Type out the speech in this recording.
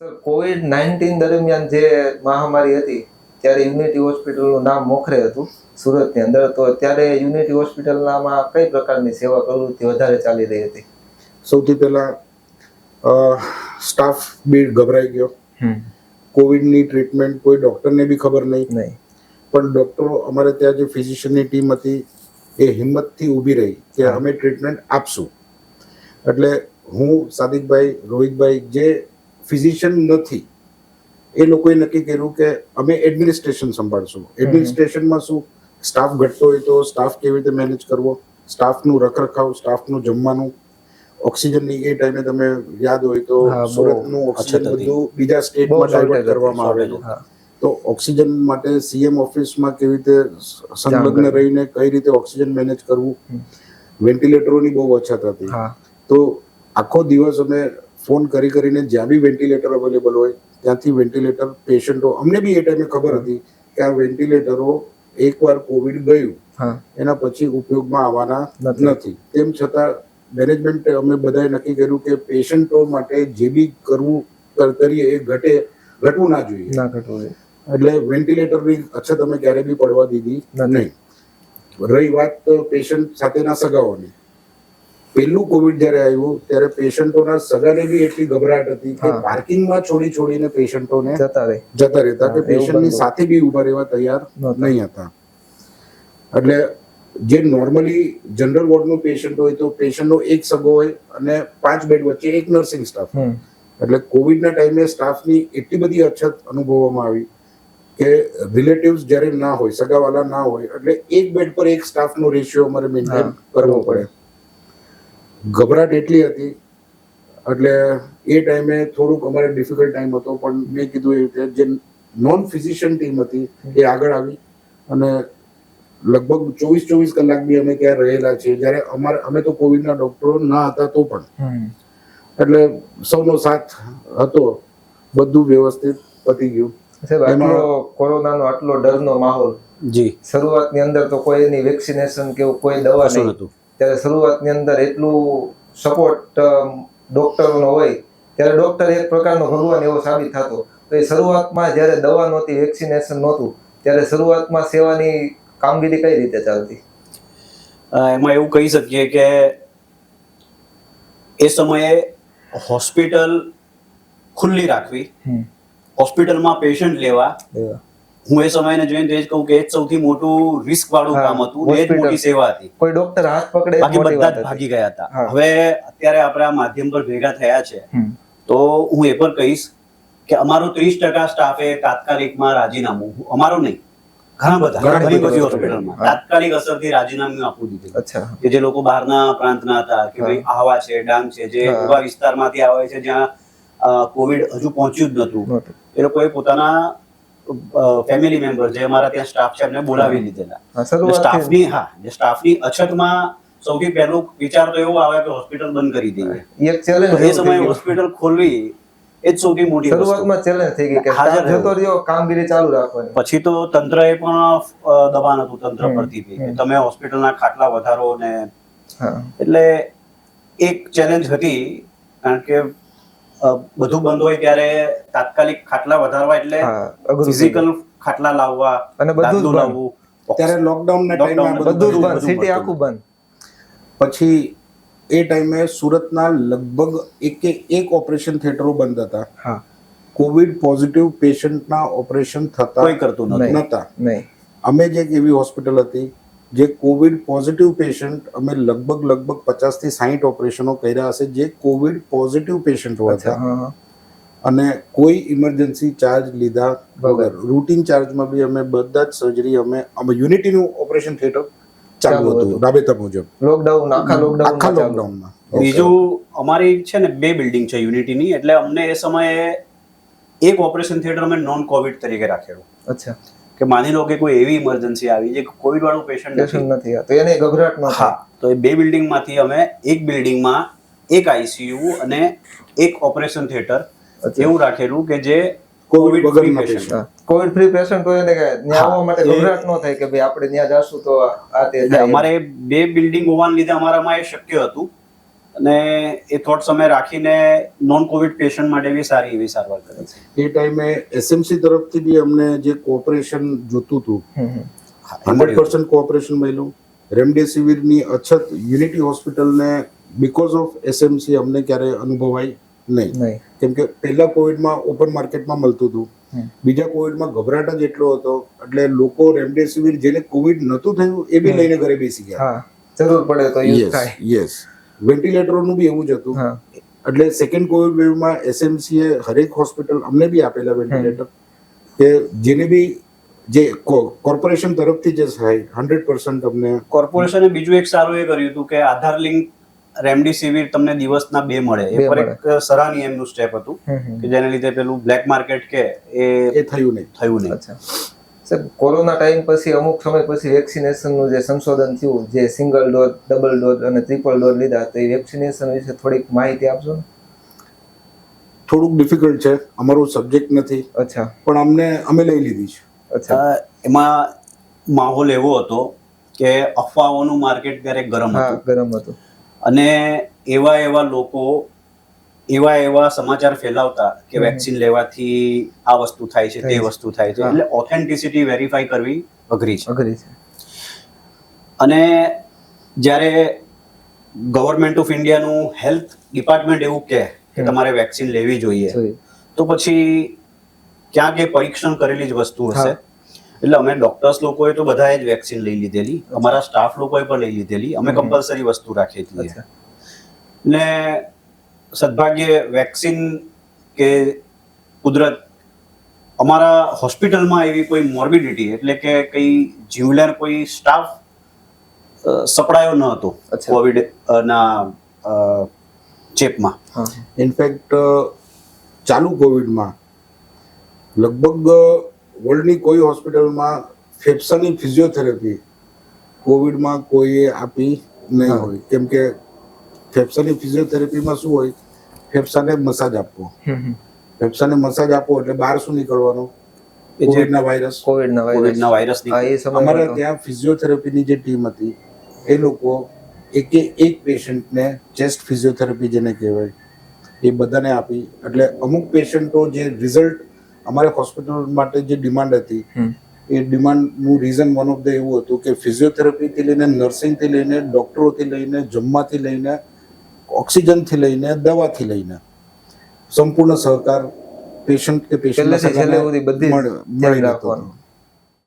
COVID-19 દરમિયાન જે મહામારી હતી ત્યારે યુનિટી હોસ્પિટલનું નામ મોખરે હતું સુરતની અંદર. તો ત્યારે યુનિટી હોસ્પિટલમાં કઈ પ્રકારની સેવા પ્રવૃત્તિ વધારે ચાલી રહી હતી? સૌથી પહેલા સ્ટાફ બી ગભરાઈ ગયો. કોવિડની ટ્રીટમેન્ટ કોઈ ડૉક્ટરને બી ખબર નહીં, પણ ડૉક્ટરો અમારે ત્યાં જે ફિઝિશિયનની ટીમ હતી એ હિંમતથી ઊભી રહી કે અમે ટ્રીટમેન્ટ આપશું. એટલે હું, સાદિકભાઈ, રોહિતભાઈ જે ફિઝિશિયન નથી એ લોકોએ નક્કી કર્યું કે અમે એડમિનિસ્ટ્રેશન સંભાળશું. એડમિનિસ્ટ્રેશનમાં શું, સ્ટાફ ઘટતો હોય તો સ્ટાફ કેવી રીતે મેનેજ કરવો, સ્ટાફનું રખરખાવ, સ્ટાફનું જમવાનું, ઓક્સિજનની એ ટાઈમે તમે યાદ હોય તો સુરતનું ઓક્સિજન બધું બીજા સ્ટેટમાં ડાયવર્ટ કરવામાં આવેલું. તો ઓક્સિજન માટે સીએમ ઓફિસમાં કેવી રીતે સંલગ્ન રહીને કઈ રીતે ઓક્સિજન મેનેજ કરવું, વેન્ટિલેટરોની બહુ અછત હતી. તો આખો દિવસ અમે ફોન કરીને જ્યાં બી વેન્ટિલેટર અવેલેબલ હોય ત્યાંથી વેન્ટિલેટર પેશન્ટો, અમને બી એ ટાઈમે ખબર હતી કે આ વેન્ટિલેટરો એકવાર કોવિડ ગયું એના પછી ઉપયોગમાં આવવાના નથી. તેમ છતાં મેનેજમેન્ટે અમે બધાએ નક્કી કર્યું કે પેશન્ટો માટે જે બી કરવું કરીએ એ ઘટવું ના જોઈએ. એટલે વેન્ટિલેટરની અછત અમે ક્યારે બી પડવા દીધી નહીં. રહી વાત પેશન્ટ સાથેના સગાઓની, પહેલું કોવિડ જ્યારે આવ્યું ત્યારે પેશન્ટોના સગાને બી એટલી ગભરાટ હતી કે પાર્કિંગમાં છોડીને પેશન્ટોને જતા રહેતા કે પેશન્ટની સાથે બી ઉભા રહેવા તૈયાર નહીં હતા. એટલે જે નોર્મલી જનરલ વોર્ડનું પેશન્ટ હોય તો પેશન્ટનો એક સગો હોય અને 5 બેડ વચ્ચે એક નર્સિંગ સ્ટાફ. એટલે કોવિડના ટાઈમે સ્ટાફની એટલી બધી અછત અનુભવવામાં આવી કે રિલેટિવ્સ જ્યારે ના હોય, સગાવાલા ના હોય, એટલે એક બેડ પર એક સ્ટાફનો રેશિયો અમારે મેન્ટેન કરવો પડે. ગભરાટ એટલી હતી એટલે એ ટાઈમે થોડુંક અમારે ડિફિકલ્ટ ટાઈમ હતો. પણ મેં કીધું એ રીતે જે નોન ફિઝિશિયન ટીમ હતી એ આગળ આવી અને લગભગ 24 કલાક બી અમે ત્યાં રહેલા છીએ. જ્યારે અમે તો કોવિડના ડોક્ટરો ના હતા તો પણ, એટલે સૌનો સાથ હતો, બધું વ્યવસ્થિત પતી ગયું. કોરોનાનો આટલો ડરનો માહોલ, શરૂઆતની અંદર તો કોઈ એની વેક્સિનેશન કે કોઈ દવા નહીં હતું. ત્યારે શરૂઆતની અંદર એટલું સપોર્ટ ડોક્ટરનો હોય ત્યારે ડોક્ટર એક પ્રકારનો ભગવાન એવો સાબિત થતો. તો એ શરૂઆતમાં જ્યારે દવા નહોતી, વેક્સિનેશન નહોતું, ત્યારે શરૂઆતમાં સેવાની કામગીરી કઈ રીતે ચાલતી? એમાં એવું કહી શકીએ કે એ સમયે હોસ્પિટલ ખુલ્લી રાખવી, હોસ્પિટલમાં પેશન્ટ લેવા, હું એ સમયને જોઈને એ જ કહું કે એ જ સૌથી મોટું રિસ્ક વાળું કામ હતું, એ જ મોટી સેવા હતી. કોઈ ડોક્ટર હાથ પકડે બાકી બધા જ ભાગી ગયા હતા. હવે અત્યારે આપણે આ માધ્યમ પર ભેગા થયા છે તો હું એ પણ કહીશ કે અમારું 30% સ્ટાફે તાત્કાલિકમાં રાજીનામું, અમારું નહીં, ઘણી બધી હોસ્પિટલમાં તાત્કાલિક અસરથી રાજીનામું આપવું દીધું. કે જે લોકો બહારના પ્રાંતના હતા, કે ભાઈ આહવા છે, ડાંગ છે, જે એવા વિસ્તારમાંથી આવે છે જ્યાં કોવિડ હજુ પહોંચ્યું જ નતું, એ લોકોએ પોતાના ફેમિલી મેમ્બર જે અમારા ત્યાં સ્ટાફ છે એમને બોલાવી લીધેલા. સ્ટાફની અછતમાં સૌથી પહેલું વિચાર તો એવો આવે કે હોસ્પિટલ બંધ કરી દઈએ. એ સમયે હોસ્પિટલ ખોલવી એ જ સૌથી મોટી શરૂઆતમાં ચેલેન્જ થઈ ગઈ કે હાજર જતો રહ્યો, કામગીરી ચાલુ રાખવાની. પછી તો તંત્રએ પણ દબાણ હતું તંત્ર પરથી કે તમે હોસ્પિટલના ખાટલા વધારો ને, એટલે એક ચેલેન્જ હતી. કારણ કે બધું બંધ હોય ત્યારે તાત્કાલિક ખાટલા વધારવા એટલે ફિઝિકલ ખાટલા લાવવા અને બધું લાવવું. ત્યારે લોકડાઉનના ટાઈમમાં બધું બંધ, સિટી આખું બંધ. પછી એ ટાઈમે સુરતના લગભગ એક ઓપરેશન થિયેટરો બંધ હતા. કોવિડ પોઝિટિવ પેશન્ટના ઓપરેશન થતા કોઈ કરતું નહોતા. અમે જે એવી હોસ્પિટલ હતી જે કોવિડ પોઝિટિવ પેશન્ટ, અમે લગભગ 50 થી 60 ઓપરેશનો કર્યા હશે જે કોવિડ પોઝિટિવ પેશન્ટો હતા. અને કોઈ ઇમરજન્સી ચાર્જ લીધા વગર, રૂટીન ચાર્જમાં બી અમે બધા જ સર્જરી અમે યુનિટીનું ઓપરેશન થિયેટર ચાલુ હતું રાબેતા મુજબ. આખા લોકડાઉનમાં. બીજું અમારી છે ને 2 બિલ્ડિંગ છે યુનિટીની, એટલે અમને એ સમયે એક ઓપરેશન થિયેટર અમે નોન કોવિડ તરીકે રાખેલું. અચ્છા. કે માની લો કે કોઈ એવી ઇમરજન્સી આવી જે કોવિડ વાળું પેશન્ટ નથી તો એને ગભરાટ ન થાય. તો એ 2 બિલ્ડિંગમાંથી અમે એક બિલ્ડિંગમાં એક આઈસીયુ અને એક ઓપરેશન થિયેટર એવું રાખેલું કે જે Covid free patient, Covid free patient હોય ને કે ત્યાં આવવા માટે ગભરાટ ન થાય કે ભાઈ આપણે ત્યાં જાશું તો આ તે. અમારે 2 બિલ્ડિંગ હોવાને લીધે અમારામાં એ શક્ય હતું. અને એ થોટ સમય રાખીને નોન કોવિડ પેશન્ટ માટે બી સારી એવી સારવાર કરે છે. એ ટાઈમે એસએમસી તરફથી બી અમને જે કોઓપરેશન જોતું હતું 100% કોઓપરેશન મળ્યું. રેમડેસિવિરની અછત યુનિટી હોસ્પિટલને બીકોઝ ઓફ એસએમસી અમને ક્યારે અનુભવાય નહીં, કેમ કે પહેલા કોવિડમાં ઓપન માર્કેટમાં મળતું હતું, બીજા કોવિડમાં ગભરાટ જ એટલો હતો એટલે લોકો રેમડેસિવિર જેને કોવિડ નહોતું થયું એ બી લઈને ઘરે બેસી ગયા, જરૂર પડે તો યુઝ થાય. યસ, વેન્ટિલેટરનું બી એવું જ હતું. એટલે સેકન્ડ કોવિડ વેવમાં એસએમસીએ હરેક હોસ્પિટલ અમને બી આપેલા વેન્ટિલેટર કે જેને બી જે કોર્પોરેશન તરફથી જે સહાય 100% અમને. કોર્પોરેશને બીજું એક સારું એ કર્યું હતું કે આધાર લિંક રેમડેસિવિર તમને દિવસના 2 મળે. એ પર એક સરાહનીય એમનું સ્ટેપ હતું કે જેને લીધે પેલું બ્લેક માર્કેટ કે એ થયું નહીં. અચ્છા સાહેબ, કોરોના ટાઈમ પછી અમુક સમય પછી વેક્સિનેશનનું જે સંશોધન થયું, જે સિંગલ ડોઝ, ડબલ ડોઝ અને ટ્રિપલ ડોઝ લીધા, તો એ વેક્સિનેશન વિશે થોડીક માહિતી આપશો ને? થોડુંક ડિફિકલ્ટ છે, અમારું સબ્જેક્ટ નથી. અચ્છા. પણ અમે લઈ લીધી છે. અચ્છા. એમાં માહોલ એવો હતો કે અફવાઓનું માર્કેટ ત્યારે ગરમ હતું અને એવા લોકો એવા સમાચાર ફેલાવતા કે વેક્સિન લેવાથી આ વસ્તુ થાય છે, તે વસ્તુ થાય છે, એટલે ઓથેન્ટિસિટી વેરીફાઈ કરવી અઘરી છે. અને જ્યારે ગવર્મેન્ટ ઓફ ઇન્ડિયાનું હેલ્થ ડિપાર્ટમેન્ટ એવું કહે કે તમારે વેક્સિન લેવી જોઈએ, તો પછી ક્યાંક એ પરીક્ષણ કરેલી જ વસ્તુ હશે. એટલે અમે ડોક્ટર્સ લોકોએ તો બધાએ જ વેક્સિન લઈ લીધેલી, અમારા સ્ટાફ લોકોએ પણ લઈ લીધેલી, અમે કમ્પલસરી વસ્તુ રાખી હતી. ને સદભાગ્યે વેક્સિન કે કુદરત અમારા હોસ્પિટલમાં એવી કોઈ મોર્બિડિટી એટલે કે કઈ જીવલેણ કોઈ સ્ટાફ સપડાયો ન હતો કોવિડ ના ચેપમાં. ઇનફેક્ટ ચાલુ કોવિડમાં લગભગ વર્લ્ડની કોઈ હોસ્પિટલમાં ફેફસાની ફિઝિયોથેરાપી કોવિડમાં કોઈએ આપી નહીં હોય, કેમ કે ફેફસાની ફિઝિયોથેરાપીમાં શું હોય, ફેફસાને મસાજ આપવો. ફેફસાને મસાજ આપો એટલે બહાર શું નીકળવાનો? કોવિડના વાયરસ. અમારા ત્યાં ફિઝિયોથેરાપીની જે ટીમ હતી એ લોકો એક પેશન્ટને ચેસ્ટ ફિઝિયોથેરાપી જેને કહેવાય એ બધાને આપી. એટલે અમુક પેશન્ટો જે રિઝલ્ટ અમારે હોસ્પિટલ માટે જે ડિમાન્ડ હતી એ ડિમાન્ડનું રીઝન વન ઓફ ધ એવું હતું કે ફિઝિયોથેરાપીથી લઈને નર્સિંગથી લઈને ડોક્ટરોથી લઈને જમવાથી લઈને ઓક્સિજનથી લઈને દવાથી લઈને સંપૂર્ણ સહકાર પેશન્ટ કે પેશન્ટ મળી રહેતો હતો.